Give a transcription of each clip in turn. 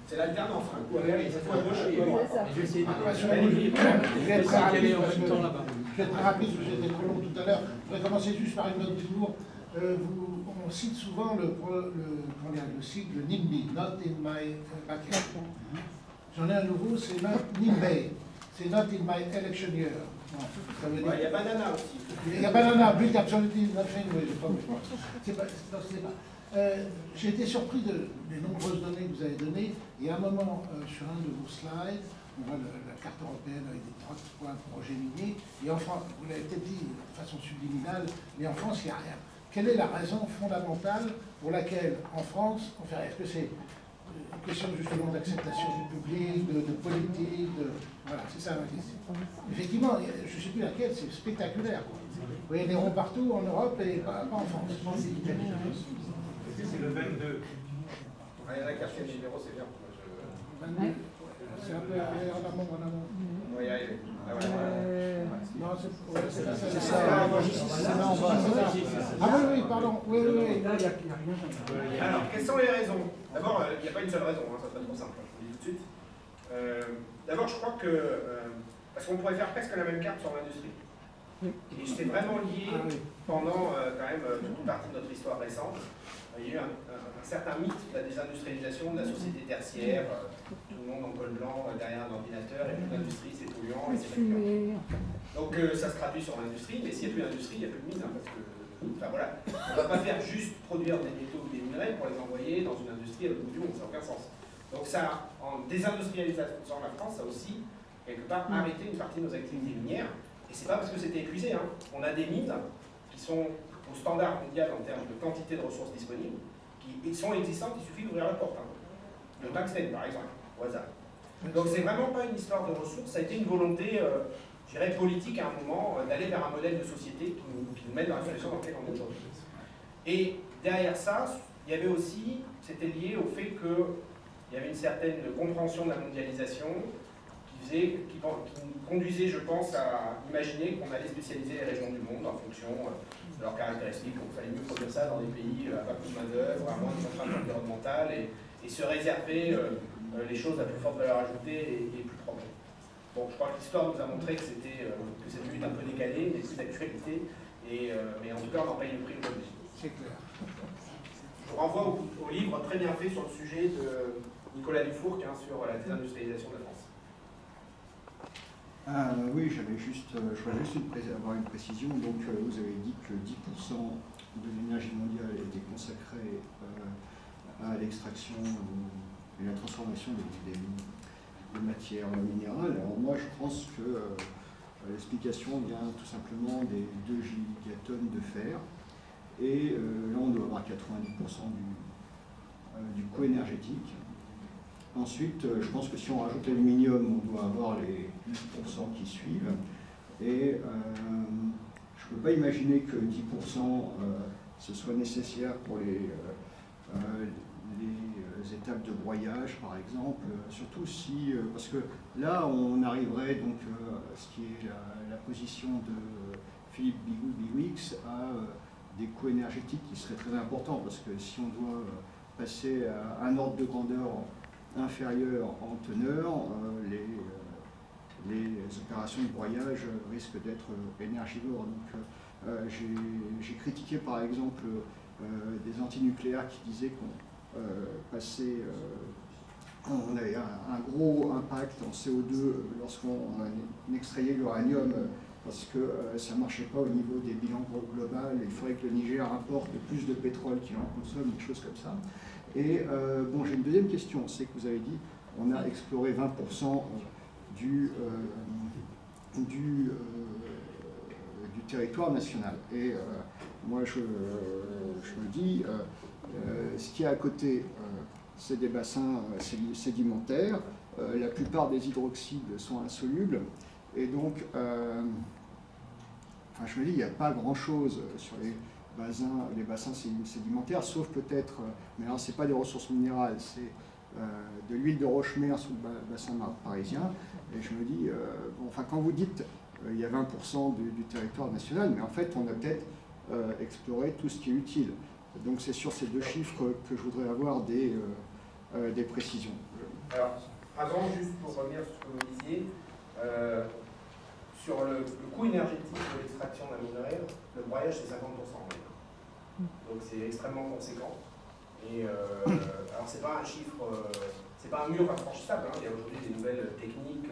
C'est l'alternance, un coup à gauche, un coup à droite. Je vais essayer de... Je vais être très rapide, parce que j'étais trop long tout à l'heure. Je vais commencer juste par une note d'humour. On cite souvent le sigle NIMBY, Not in my backyard. J'en ai un nouveau, c'est NIMBY, c'est Not in my election year. Il y a Banana aussi. Il y a Banana, but absolutely nothing. C'est pas. J'ai été surpris des nombreuses données que vous avez données. Et à un moment, sur un de vos slides, on voit la carte européenne avec des 3 points de projets miniers. Et en France, vous l'avez peut-être dit de façon subliminale, mais en France, il n'y a rien. Quelle est la raison fondamentale pour laquelle, en France, on fait rien? Est-ce que c'est une question justement d'acceptation du public, de politique, voilà, c'est ça ma question. Effectivement, je ne sais plus laquelle, c'est spectaculaire. Vous voyez des ronds partout en Europe et pas en France. C'est le 22. Il y en a qui a fait le numéro, c'est bien. 22. C'est un peu en amont, en amont. On va y arriver. Non, c'est ça. Ah oui, pardon. Oui. Alors, quelles sont les raisons? D'abord, il n'y a pas une seule raison, hein, ça serait trop simple, je vous le dis tout de suite. D'abord, je crois que... parce qu'on pourrait faire presque la même carte sur l'industrie. Et c'est vraiment lié pendant quand même toute partie de notre histoire récente. Il y a eu un certain mythe de la désindustrialisation de la société tertiaire, tout le monde en col blanc derrière un ordinateur, et plus d'industrie, c'est polluant, et c'est fatigant. Donc ça se traduit sur l'industrie, mais s'il n'y a plus d'industrie, il n'y a plus de mine, hein, parce que, enfin voilà, on ne va pas faire juste produire des métaux ou des minerais pour les envoyer dans une industrie à l'autre bout du monde, ça n'a aucun sens. Donc ça, en désindustrialisant la France, ça a aussi, quelque part, arrêté une partie de nos activités minières, et c'est pas parce que c'était épuisé, hein. On a des mines qui sont au standard mondial en termes de quantité de ressources disponibles, qui sont existantes, il suffit d'ouvrir la porte. Hein. Le tungstène, par exemple, au hasard. Donc c'est vraiment pas une histoire de ressources, ça a été une volonté, je dirais, politique à un moment, d'aller vers un modèle de société qui nous mène dans la situation dans laquelle on est aujourd'hui. Et derrière ça, il y avait aussi, c'était lié au fait qu'il y avait une certaine compréhension de la mondialisation qui conduisait, je pense, à imaginer qu'on allait spécialiser les régions du monde en fonction de leurs caractéristiques. Donc il fallait mieux produire ça dans des pays à pas plus de main-d'œuvre, à moins de contraintes environnementales, et se réserver les choses à plus forte valeur ajoutée et plus propres. Bon, je crois que l'histoire nous a montré que c'était que cette lutte un peu décalée, mais plus d'actualité, mais en tout cas on en paye le prix aujourd'hui. C'est clair. Je vous renvoie au livre très bien fait sur le sujet de Nicolas Dufourcq sur la désindustrialisation de la France. Oui, je voudrais juste avoir une précision. Donc, vous avez dit que 10% de l'énergie mondiale était consacrée à l'extraction et la transformation des matières minérales. Alors moi, je pense que l'explication vient tout simplement des 2 gigatonnes de fer. Et là, on doit avoir 90% du coût énergétique. Ensuite, je pense que si on rajoute l'aluminium, on doit avoir les 10% qui suivent. Et je ne peux pas imaginer que 10% ce soit nécessaire pour les étapes de broyage, par exemple. Surtout si, parce que là, on arriverait donc à ce qui est la position de Philippe Biwix à des coûts énergétiques qui seraient très importants, parce que si on doit passer à un ordre de grandeur inférieur en teneur, les opérations de broyage risquent d'être énergivores. Donc, j'ai critiqué par exemple des antinucléaires qui disaient qu'on on avait un gros impact en CO2 lorsqu'on extrayait l'uranium, parce que ça ne marchait pas au niveau des bilans global. Il faudrait que le Niger importe plus de pétrole qu'il en consomme, des choses comme ça. Et bon, j'ai une deuxième question, c'est que vous avez dit on a exploré 20% du territoire national. Et moi, je me dis, ce qu'il y a à côté, c'est des bassins sédimentaires. La plupart des hydroxydes sont insolubles. Et donc, je me dis, il n'y a pas grand-chose sur les bassins sédimentaires, sauf peut-être, mais alors c'est pas des ressources minérales, c'est de l'huile de roche-mère sous le bassin parisien. Et je me dis, quand vous dites il y a 20% du territoire national, mais en fait on a peut-être exploré tout ce qui est utile. Donc c'est sur ces deux chiffres que je voudrais avoir des précisions. Alors, avant, juste pour revenir sur ce que vous disiez, sur le coût énergétique de l'extraction d'un minerai, le broyage c'est 50% en moyenne. Donc c'est extrêmement conséquent. Et alors c'est pas un chiffre, c'est pas un mur infranchissable, hein. Il y a aujourd'hui des nouvelles techniques,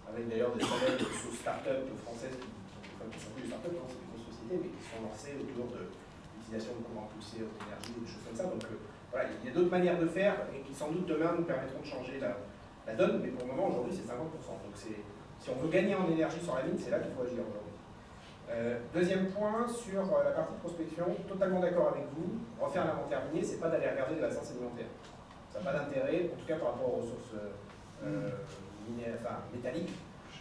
avec d'ailleurs des modèles sous start-up françaises qui sont plus des start-up, c'est des grosses sociétés, mais qui sont lancées autour de l'utilisation de courants poussés aux énergies, des choses comme ça. Donc voilà, il y a d'autres manières de faire et qui sans doute demain nous permettront de changer la donne, mais pour le moment aujourd'hui c'est 50%. Donc si on veut gagner en énergie sur la mine, c'est là qu'il faut agir aujourd'hui. Deuxième point, sur la partie prospection, totalement d'accord avec vous, refaire l'inventaire minier, c'est pas d'aller regarder de la science alimentaire. Ça n'a pas d'intérêt, en tout cas par rapport aux ressources métalliques.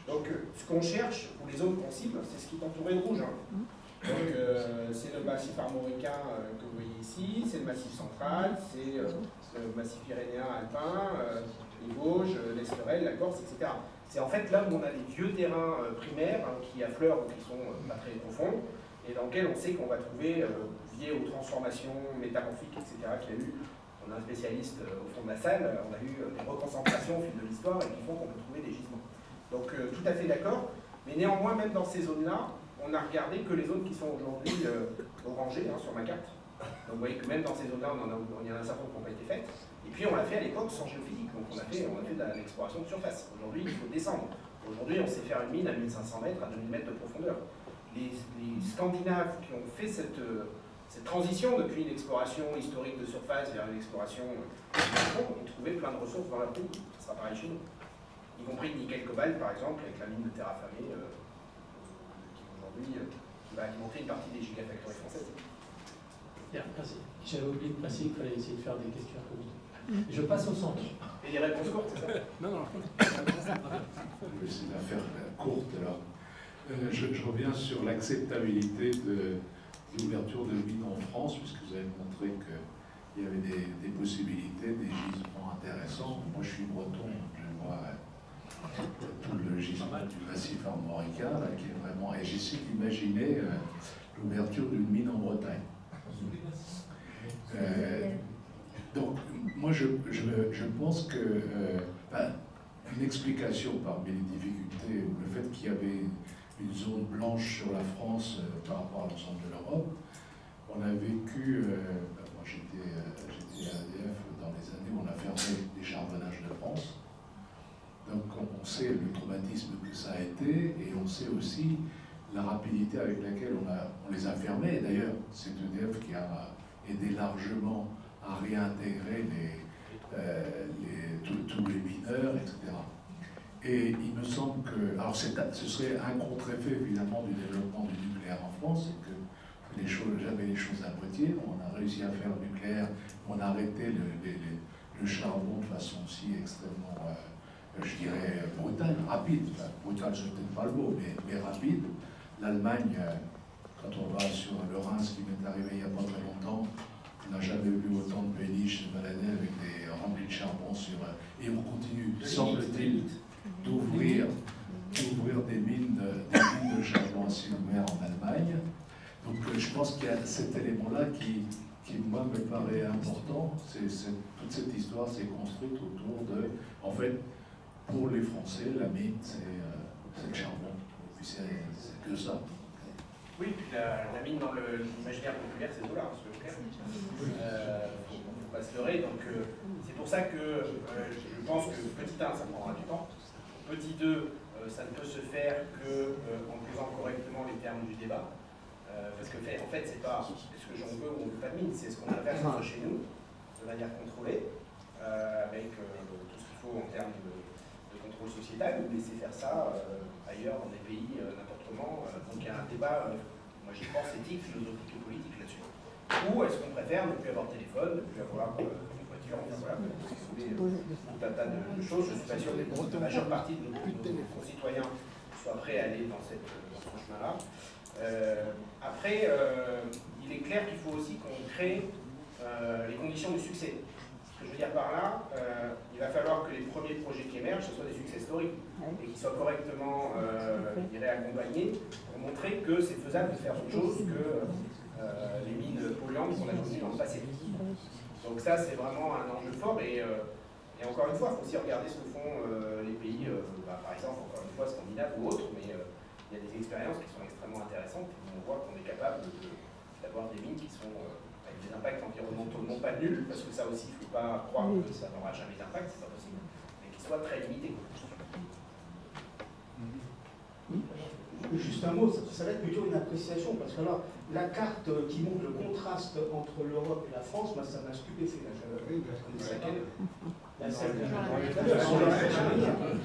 Donc ce qu'on cherche, pour les zones qu'on cible, c'est ce qui est entouré de rouge. Hein. Donc c'est le massif armoricain que vous voyez ici, c'est le massif central, c'est le massif pyrénéen alpin, les Vosges, l'Esterel, la Corse, etc. C'est en fait là où on a des vieux terrains primaires qui affleurent ou qui sont pas très profonds et dans lesquels on sait qu'on va trouver, liés aux transformations métamorphiques, etc. qu'il y a eu. On a un spécialiste au fond de la salle, on a eu des reconcentrations au fil de l'histoire et qui font qu'on peut trouver des gisements. Donc tout à fait d'accord, mais néanmoins même dans ces zones-là, on n'a regardé que les zones qui sont aujourd'hui orangées sur ma carte. Donc vous voyez que même dans ces zones-là, il y en a un certain nombre qui n'ont pas été faites. Et puis on l'a fait à l'époque sans géophysique, donc on a fait de l'exploration de surface. Aujourd'hui, il faut descendre. Aujourd'hui, on sait faire une mine à 1500 mètres, à 2000 mètres de profondeur. Les Scandinaves qui ont fait cette transition depuis une exploration historique de surface vers une exploration ont trouvé plein de ressources dans leur pays. Ça sera pareil chez nous. Y compris le nickel cobalt, par exemple, avec la mine de Terre affamée, qui aujourd'hui va alimenter une partie des gigafactories françaises. Bien, merci. J'avais oublié de préciser qu'il fallait essayer de faire des questions courtes. Je passe au centre. Et des réponses courtes, c'est ça? Non. Je vais essayer de la faire courte alors. Je reviens sur l'acceptabilité de l'ouverture de mines en France, puisque vous avez montré qu'il y avait des possibilités, des gisements intéressants. Moi je suis breton, je vois tout le gisement du massif armoricain, là, qui est vraiment... Et j'essaie d'imaginer l'ouverture d'une mine en Bretagne. Donc, moi, je pense que une explication parmi les difficultés, ou le fait qu'il y avait une zone blanche sur la France par rapport à l'ensemble de l'Europe, on a vécu, moi j'étais à EDF dans les années où on a fermé les charbonnages de France, donc on sait le traumatisme que ça a été, et on sait aussi la rapidité avec laquelle on les a fermés. Et d'ailleurs, c'est EDF qui a aidé largement à réintégrer tous les mineurs, etc. Et il me semble que, alors ce serait un contre-effet évidemment du développement du nucléaire en France, c'est que jamais les choses à moitié. On a réussi à faire le nucléaire, on a arrêté le charbon de façon aussi extrêmement, je dirais, brutale, rapide. Enfin, brutale, c'est peut-être pas le mot, mais rapide. L'Allemagne, quand on va sur le Rhin, ce qui m'est arrivé il n'y a pas très longtemps, on n'a jamais vu autant de péniches se balader avec des remplis de charbon et on continue, semble-t-il, d'ouvrir des mines de charbon à ciel ouvert en Allemagne. Donc je pense qu'il y a cet élément-là qui moi, me paraît important. Toute cette histoire s'est construite autour de, en fait, pour les Français, la mine, c'est le charbon. Et puis c'est que ça. Oui, puis la mine dans l'imaginaire populaire, c'est le dollar, parce que il ne faut pas se leurrer. Donc c'est pour ça que je pense que petit 1, ça prendra du temps. Petit 2, ça ne peut se faire qu'en posant correctement les termes du débat. Parce que en fait, c'est pas est-ce que j'en veux ou on ne veut pas de mine, c'est ce qu'on a fait chez nous, de manière contrôlée, avec tout ce qu'il faut en termes de contrôle sociétal, ou laisser faire ça ailleurs dans des pays n'importe comment. Donc il y a un débat, moi j'y pense, éthique, philosophique et politique là-dessus. Ou est-ce qu'on préfère ne plus avoir de téléphone, ne plus avoir une voiture, enfin voilà, tout un tas de choses. Je ne suis pas sûr que la majeure partie de nos concitoyens soient prêts à aller dans ce chemin-là. Après, il est clair qu'il faut aussi qu'on crée les conditions du succès. Ce que je veux dire par là, il va falloir que les premiers projets qui émergent, ce soient des success stories et qu'ils soient correctement accompagnés pour montrer que c'est faisable de faire autre chose que les mines polluantes polluantes qu'on a connues dans le passé. Donc ça, c'est vraiment un enjeu fort, et encore une fois, il faut aussi regarder ce que font les pays, par exemple, encore une fois, scandinaves ou autres, mais il y a des expériences qui sont extrêmement intéressantes, et on voit qu'on est capable d'avoir des mines qui sont avec des impacts environnementaux non pas nuls, parce que ça aussi, il ne faut pas croire que ça n'aura jamais d'impact, c'est pas possible, mais qui soient très limités. Juste un mot, ça va être plutôt une appréciation, parce que là, la carte qui montre le contraste entre l'Europe et la France, moi, ça m'a stupéfait. Oui, Celle que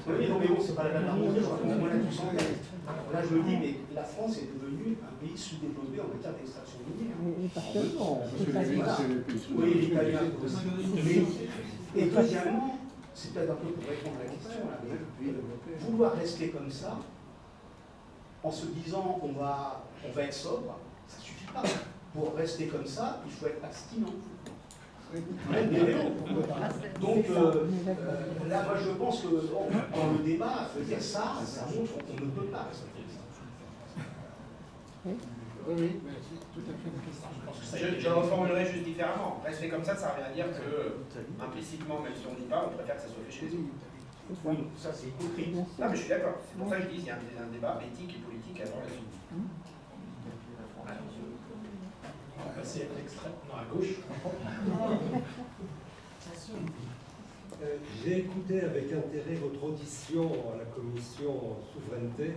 oui, non, mais bon, c'est pas la même à montrer, je crois qu'on a tous en tête. Là, je me dis, mais la France est devenue un pays sous-développé en matière d'extraction minière. Oui, l'italien aussi. Et deuxièmement, c'est peut-être un peu pour répondre à la question, là, mais vouloir rester comme ça, en se disant qu'on va être sobre, ça ne suffit pas. Pour rester comme ça, il faut être abstinent. Donc là, moi je pense que dans le débat, dire ça montre qu'on ne peut pas rester comme ça. Oui, c'est tout à fait la question. Je le reformulerai juste différemment. Rester comme ça ne veut rien dire que, implicitement, même si on ne dit pas, on préfère que ça soit fait chez les autres. Oui, ça c'est hypocrite. Non, mais je suis d'accord. C'est pour ça que je dis qu'il y a un débat éthique et politique avant la suite. On va passer à l'extrême, non, à gauche. J'ai écouté avec intérêt votre audition à la commission souveraineté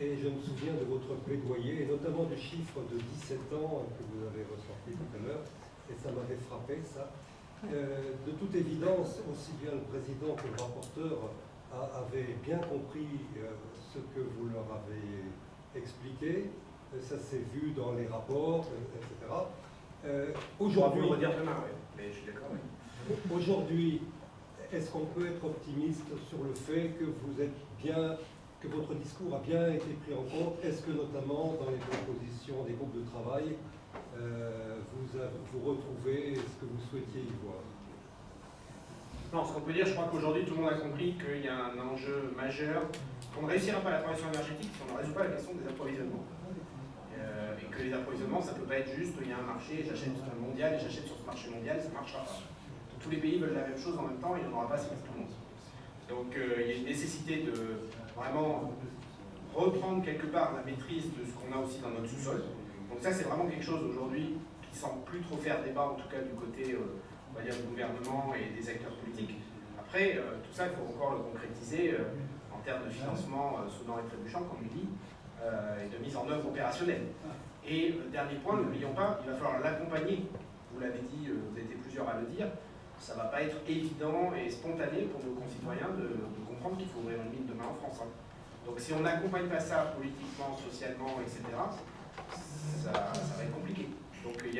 et je me souviens de votre plaidoyer et notamment du chiffre de 17 ans que vous avez ressorti tout à l'heure et ça m'avait frappé ça. De toute évidence, aussi bien le président que le rapporteur avaient bien compris ce que vous leur avez expliqué. Ça s'est vu dans les rapports, etc. Aujourd'hui, on va dire demain, oui. Mais je suis d'accord. Oui. Aujourd'hui, est-ce qu'on peut être optimiste sur le fait que vous êtes bien, que votre discours a bien été pris en compte? Est-ce que notamment dans les propositions des groupes de travail, vous retrouvez ce que vous souhaitiez y voir? Non, ce qu'on peut dire, je crois qu'aujourd'hui tout le monde a compris qu'il y a un enjeu majeur, qu'on ne réussira pas la transition énergétique si on ne résout pas la question des approvisionnements. Et que les approvisionnements, ça ne peut pas être juste, il y a un marché, j'achète sur un mondial et j'achète sur ce marché mondial, ça ne marchera pas. Tous les pays veulent la même chose en même temps, il n'y en aura pas si pour tout le monde. Donc il y a une nécessité de vraiment reprendre quelque part la maîtrise de ce qu'on a aussi dans notre sous-sol. Donc ça c'est vraiment quelque chose aujourd'hui qui ne semble plus trop faire débat, en tout cas du côté on va dire, du gouvernement et des acteurs politiques. Après, tout ça, il faut encore le concrétiser en termes de financement sonnant et trébuchant, comme il dit, et de mise en œuvre opérationnelle. Et dernier point, n'oublions pas, il va falloir l'accompagner. Vous l'avez dit, vous avez été plusieurs à le dire, ça ne va pas être évident et spontané pour nos concitoyens de comprendre qu'il faut ouvrir une mine demain en France. Hein. Donc si on n'accompagne pas ça politiquement, socialement, etc., ça va être compliqué. Donc il y a